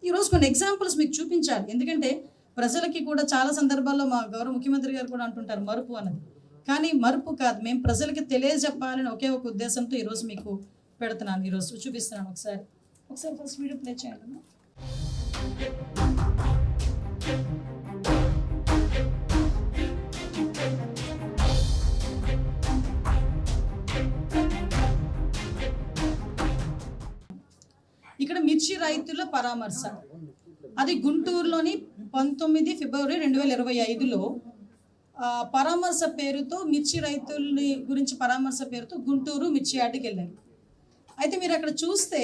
ఈరోజు కొన్ని ఎగ్జాంపుల్స్ మీకు చూపించాలి. ఎందుకంటే ప్రజలకి కూడా చాలా సందర్భాల్లో మా గౌరవ ముఖ్యమంత్రి గారు కూడా అంటుంటారు మరుపు అన్నది. కానీ మరుపు కాదు, మేము ప్రజలకి తెలియజెప్పాలని ఒకే ఒక ఉద్దేశంతో ఈరోజు మీకు పెడుతున్నాను. ఈరోజు చూపిస్తున్నాను. ఒకసారి ఫస్ట్ వీడియో ప్లే చేయండి. ఇక్కడ మిర్చి రైతుల పరామర్శ, అది గుంటూరులోని 19 ఫిబ్రవరి 2025లో పరామర్శ పేరుతో మిర్చి రైతుల్ని గురించి పరామర్శ పేరుతో గుంటూరు మిర్చి యార్డుకి వెళ్ళారు. అయితే మీరు అక్కడ చూస్తే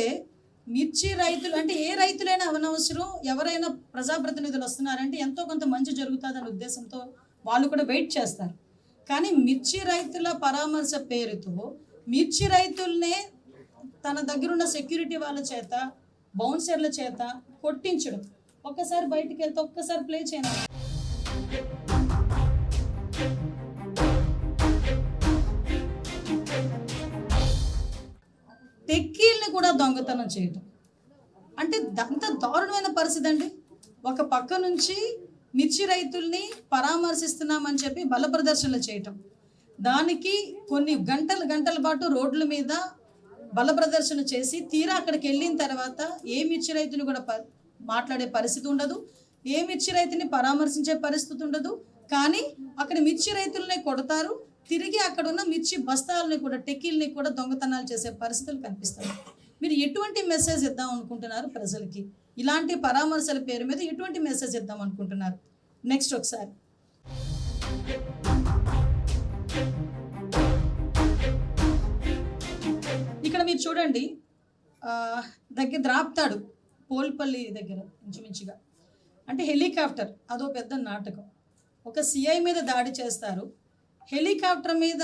మిర్చి రైతులు అంటే ఏ రైతులైనా అవనవసరం, ఎవరైనా ప్రజాప్రతినిధులు వస్తున్నారంటే ఎంతో కొంత మంచి జరుగుతుందనే ఉద్దేశంతో వాళ్ళు కూడా వెయిట్ చేస్తారు. కానీ మిర్చి రైతుల పరామర్శ పేరుతో మిర్చి రైతుల్నే తన దగ్గరున్న సెక్యూరిటీ వాళ్ళ చేత, బౌన్సర్ల చేత కొట్టించడం. ఒక్కసారి బయటికి వెళ్తే ఒక్కసారి ప్లే చేయను. టెక్కీల్ని కూడా దొంగతనం చేయటం అంటే అంత దారుణమైన పరిస్థితి అండి. ఒక పక్క నుంచి మిర్చి రైతుల్ని పరామర్శిస్తున్నామని చెప్పి బల ప్రదర్శనలు చేయటం, దానికి కొన్ని గంటల పాటు రోడ్ల మీద బల ప్రదర్శన చేసి తీరా అక్కడికి వెళ్ళిన తర్వాత ఏ మిర్చి రైతుని కూడా మాట్లాడే పరిస్థితి ఉండదు, ఏ మిర్చి రైతుని పరామర్శించే పరిస్థితి ఉండదు. కానీ అక్కడ మిర్చి రైతులనే కొడతారు, తిరిగి అక్కడ ఉన్న మిర్చి బస్తాలని కూడా, టెక్కీల్ని కూడా దొంగతనాలు చేసే పరిస్థితులు కనిపిస్తాయి. మీరు ఎటువంటి మెసేజ్ ఇద్దాం అనుకుంటున్నారు ప్రజలకి? ఇలాంటి పరామర్శల పేరు మీద ఎటువంటి మెసేజ్ ఇద్దాం అనుకుంటున్నారు? నెక్స్ట్ ఒకసారి ఇక్కడ మీరు చూడండి, దగ్గర ద్రాప్తాడు పోల్పల్లి దగ్గర ఇంచుమించుగా, అంటే హెలికాప్టర్, అదో పెద్ద నాటకం. ఒక సిఐ మీద దాడి చేస్తారు, హెలికాప్టర్ మీద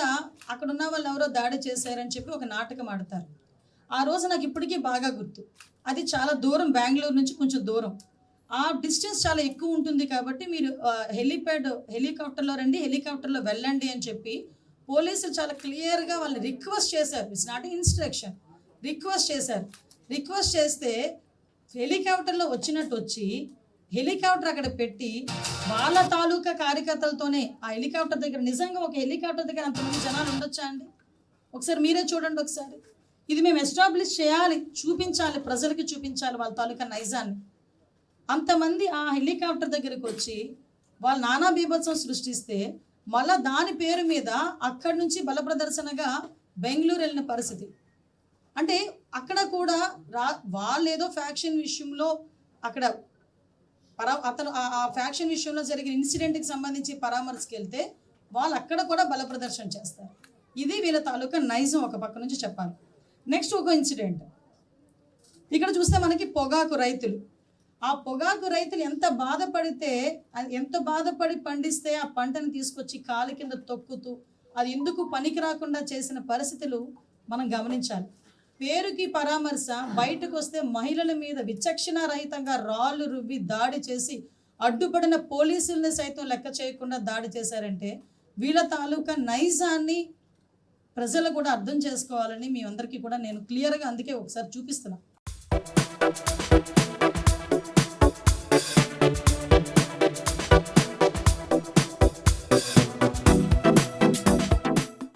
అక్కడ ఉన్న వాళ్ళు ఎవరో దాడి చేశారని చెప్పి ఒక నాటకం ఆడతారు. ఆ రోజు నాకు ఇప్పటికీ బాగా గుర్తు. అది చాలా దూరం, బెంగళూరు నుంచి కొంచెం దూరం, ఆ డిస్టెన్స్ చాలా ఎక్కువ ఉంటుంది. కాబట్టి మీరు హెలికాప్టర్లో రండి, హెలికాప్టర్లో వెళ్ళండి అని చెప్పి పోలీసులు చాలా క్లియర్గా వాళ్ళని రిక్వెస్ట్ చేశారు. ఇట్స్ నాట్ ఇన్స్ట్రక్షన్, రిక్వెస్ట్ చేశారు. రిక్వెస్ట్ చేస్తే హెలికాప్టర్లో వచ్చినట్టు వచ్చి హెలికాప్టర్ అక్కడ పెట్టి వాళ్ళ తాలూకా కార్యకర్తలతోనే ఆ హెలికాప్టర్ దగ్గర, నిజంగా ఒక హెలికాప్టర్ దగ్గర అంతమంది జనాలు ఉండొచ్చా అండి? ఒకసారి మీరే చూడండి. ఒకసారి ఇది మేము ఎస్టాబ్లిష్ చేయాలి, చూపించాలి, ప్రజలకి చూపించాలి వాళ్ళ తాలూకా నైజాన్ని. అంతమంది ఆ హెలికాప్టర్ దగ్గరికి వచ్చి వాళ్ళు నానా బీభత్సం సృష్టిస్తే మళ్ళా దాని పేరు మీద అక్కడి నుంచి బల ప్రదర్శనగా బెంగళూరు వెళ్ళిన పరిస్థితి. అంటే అక్కడ కూడా వాళ్ళు ఏదో ఫ్యాక్షన్ విషయంలో అక్కడ అతను ఆ ఫ్యాక్షన్ విషయంలో జరిగిన ఇన్సిడెంట్కి సంబంధించి పరామర్శకి వెళ్తే వాళ్ళు అక్కడ కూడా బల ప్రదర్శన చేస్తారు. ఇది వీళ్ళ తాలూకా నైజం ఒక పక్క నుంచి చెప్పాలి. నెక్స్ట్ ఒక ఇన్సిడెంట్ ఇక్కడ చూస్తే మనకి పొగాకు రైతులు, ఆ పొగాకు రైతులు ఎంత బాధపడి పండిస్తే ఆ పంటను తీసుకొచ్చి కాలు కింద తొక్కుతూ అది ఎందుకు పనికి రాకుండా చేసిన పరిస్థితులు మనం గమనించాలి. పేరుకి పరామర్శ, బయటకు వస్తే మహిళల మీద విచక్షణ రహితంగా రాళ్ళు రువ్వి దాడి చేసి అడ్డుపడిన పోలీసుల్ని సైతం లెక్క చేయకుండా దాడి చేశారంటే వీళ్ళ తాలూకా నైజాన్ని ప్రజలు కూడా అర్థం చేసుకోవాలని మీ అందరికీ కూడా నేను క్లియర్గా అందుకే ఒకసారి చూపిస్తున్నాను.